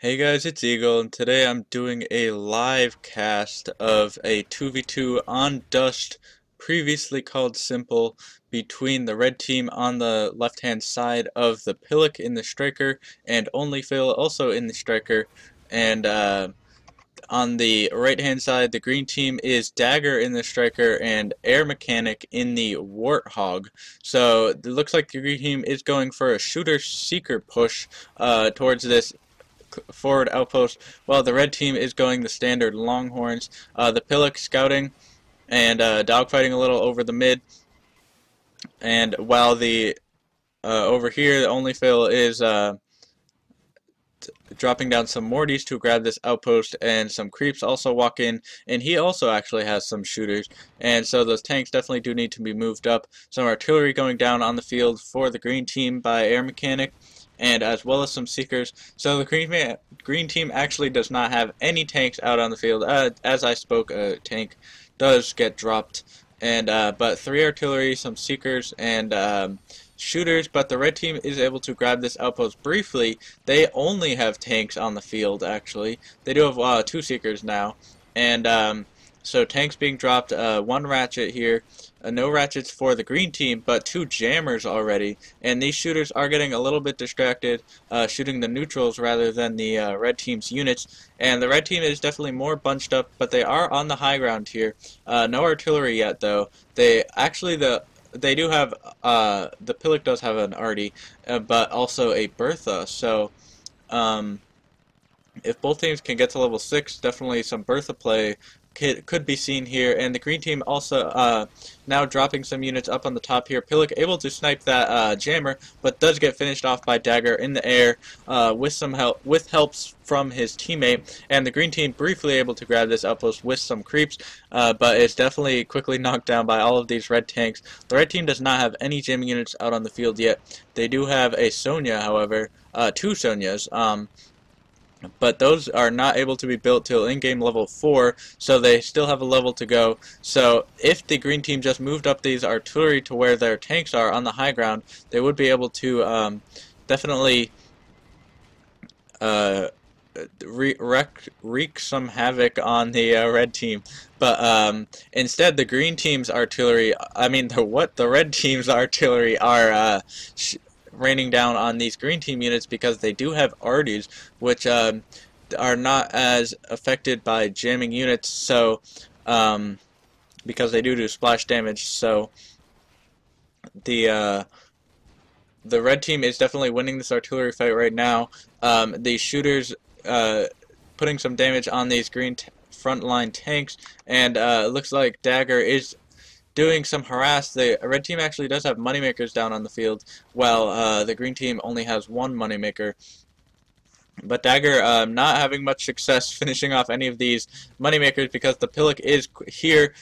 Hey guys, it's Eagle, and today I'm doing a live cast of a 2v2 on Dust, previously called Simple, between the red team on the left-hand side of ThePillock in the striker, and onlyyyphiL also in the striker, and on the right-hand side, the green team is Dagger in the striker and Airmechanik in the Warthog. So it looks like the green team is going for a shooter-seeker push towards this forward outpost, while the red team is going the standard Longhorns. ThePillock scouting and dogfighting a little over the mid, and while the over here the onlyyyphiL is dropping down some Mortys to grab this outpost, and some creeps also walk in, and he also actually has some shooters, and so those tanks definitely do need to be moved up. Some artillery going down on the field for the green team by Airmechanic, and as well as some seekers. So the green team actually does not have any tanks out on the field. As I spoke, a tank does get dropped, and but 3 artillery, some seekers, and shooters. But the red team is able to grab this outpost briefly. They only have tanks on the field. Actually, they do have 2 seekers now, and so tanks being dropped. 1 ratchet here. No ratchets for the green team, but 2 jammers already, and these shooters are getting a little bit distracted, shooting the neutrals rather than the red team's units, and the red team is definitely more bunched up, but they are on the high ground here. No artillery yet, though. They do have, the Pillock does have an arty, but also a Bertha, so if both teams can get to level 6, definitely some Bertha play could be seen here, and the green team also now dropping some units up on the top here. Pillock able to snipe that jammer, but does get finished off by Dagger in the air with some helps from his teammate, and the green team briefly able to grab this outpost with some creeps, but is definitely quickly knocked down by all of these red tanks. The red team does not have any jamming units out on the field yet. They do have a Sonya, however, 2 Sonyas. But those are not able to be built till in-game level 4, so they still have a level to go. So if the green team just moved up these artillery to where their tanks are on the high ground, they would be able to definitely wreak some havoc on the red team. But instead, the green team's artillery, the red team's artillery are raining down on these green team units, because they do have arties, which are not as affected by jamming units, so because they do splash damage. So the red team is definitely winning this artillery fight right now. The shooters putting some damage on these green frontline tanks, and it looks like Dagger is doing some harass. The red team actually does have moneymakers down on the field, while the green team only has 1 moneymaker. But Dagger not having much success finishing off any of these moneymakers, because the Pillock is here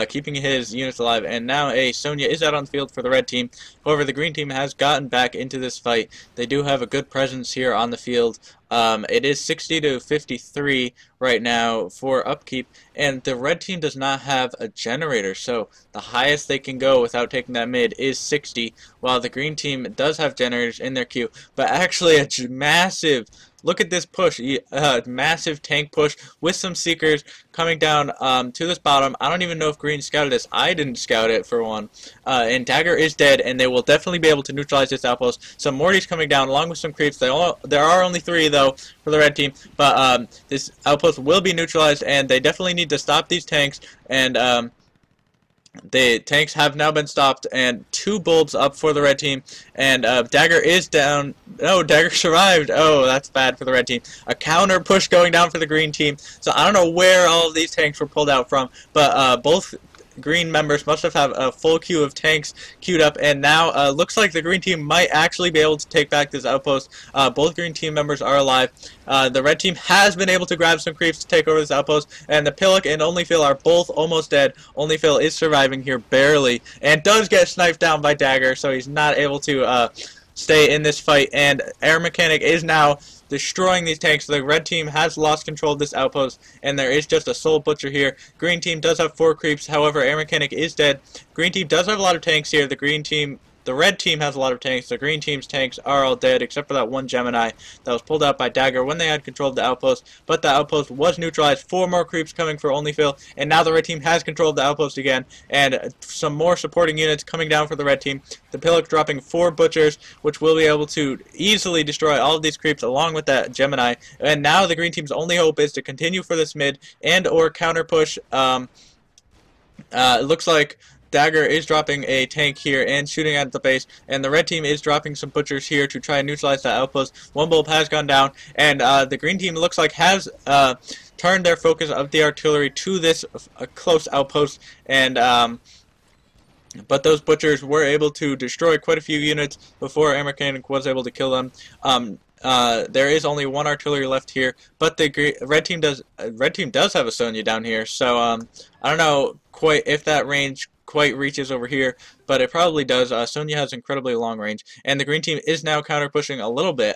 keeping his units alive, and now a Sonya is out on the field for the red team. However, the green team has gotten back into this fight. They do have a good presence here on the field. It is 60 to 53 right now for upkeep, and the red team does not have a generator, so the highest they can go without taking that mid is 60, while the green team does have generators in their queue. But actually a massive, look at this push, massive tank push with some seekers coming down to this bottom. I don't even know if green scouted this. I didn't scout it, for one. And Dagger is dead, and they will definitely be able to neutralize this outpost. Some Mortys coming down along with some creeps. There are only 3 though for the red team, but this outpost will be neutralized, and they definitely need to stop these tanks, and the tanks have now been stopped, and 2 bulbs up for the red team, and Dagger is down. No, Dagger survived. Oh, that's bad for the red team. A counter push going down for the green team. So I don't know where all of these tanks were pulled out from, but both green members must have had a full queue of tanks queued up, and now looks like the green team might actually be able to take back this outpost. Both green team members are alive. The red team has been able to grab some creeps to take over this outpost, and the Pillock and onlyyyphiL are both almost dead. onlyyyphiL is surviving here barely, and does get sniped down by Dagger, so he's not able to stay in this fight, and Airmechanic is now destroying these tanks. The red team has lost control of this outpost, and there is just a soul butcher here. Green team does have 4 creeps, however Airmechanic is dead. Green team does have a lot of tanks here. The green team the red team has a lot of tanks. The green team's tanks are all dead, except for that one Gemini that was pulled out by Dagger when they had control of the outpost. But the outpost was neutralized. 4 more creeps coming for onlyyyphiL, and now the red team has control of the outpost again. And some more supporting units coming down for the red team. ThePillock dropping 4 butchers, which will be able to easily destroy all of these creeps along with that Gemini. And now the green team's only hope is to continue for this mid and or counter push. It looks like Dagger is dropping a tank here and shooting at the base, and the red team is dropping some butchers here to try and neutralize that outpost. One bulb has gone down, and the green team looks like has turned their focus of the artillery to this close outpost, and but those butchers were able to destroy quite a few units before Airmechanik was able to kill them. There is only 1 artillery left here, but the red team does have a Sonya down here. So I don't know quite if that range quite reaches over here, but it probably does. Sonya has incredibly long range, and the green team is now counter pushing a little bit.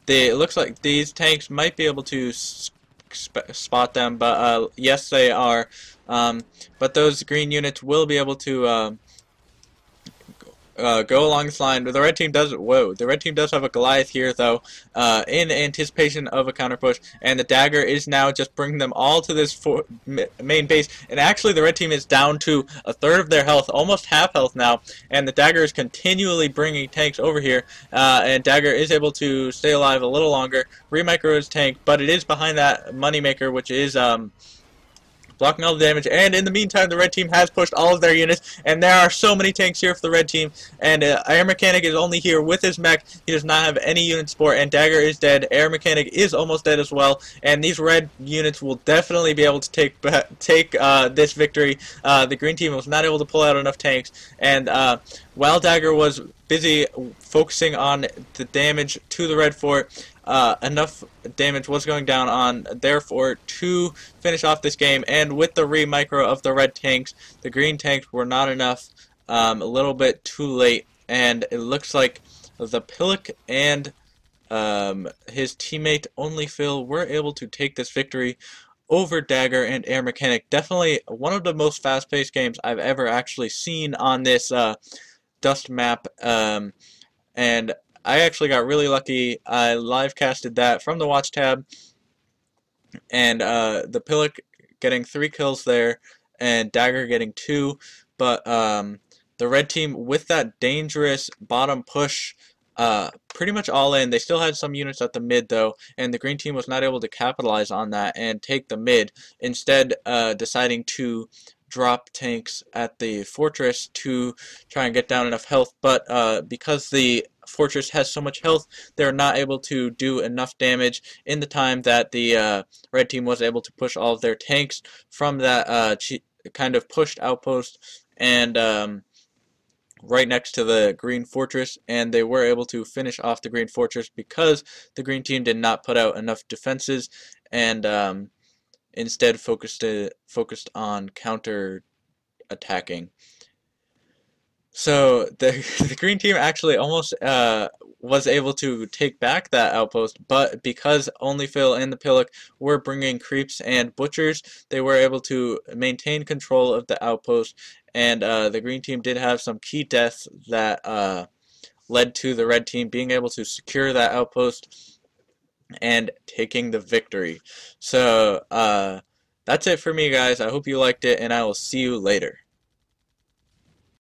It looks like these tanks might be able to spot them, but yes, they are. But those green units will be able to go along this line. The red team does. Whoa! The red team does have a Goliath here, though, in anticipation of a counter push. And the Dagger is now just bringing them all to this main base. And actually, the red team is down to a third of their health, almost half health now. And the Dagger is continually bringing tanks over here. And Dagger is able to stay alive a little longer. Remicro his tank, but it is behind that Moneymaker, which is blocking all the damage, and in the meantime, the red team has pushed all of their units, and there are so many tanks here for the red team, and Airmechanik is only here with his mech. He does not have any unit support, and Dagger is dead. Airmechanik is almost dead as well, and these red units will definitely be able to take this victory. The green team was not able to pull out enough tanks, and while Dagger was busy focusing on the damage to the red fort, enough damage was going down on their fort to finish off this game, and with the re-micro of the red tanks, the green tanks were not enough, a little bit too late, and it looks like ThePillock and his teammate onlyyyphiL were able to take this victory over Dagger and Airmechanik. Definitely one of the most fast-paced games I've ever actually seen on this Dust map, and I actually got really lucky. I live casted that from the watch tab, and ThePillock getting 3 kills there, and Dagger getting 2. But the red team, with that dangerous bottom push, pretty much all in. They still had some units at the mid though, and the green team was not able to capitalize on that and take the mid. Instead, deciding to drop tanks at the fortress to try and get down enough health, but because the fortress has so much health, they're not able to do enough damage in the time that the red team was able to push all of their tanks from that kind of pushed outpost and right next to the green fortress, and they were able to finish off the green fortress because the green team did not put out enough defenses and instead focused on counter attacking. So the green team actually almost was able to take back that outpost, but because onlyyyphiL and ThePillock were bringing creeps and butchers, they were able to maintain control of the outpost, and the green team did have some key deaths that led to the red team being able to secure that outpost and taking the victory. So that's it for me, guys. I hope you liked it, and I will see you later.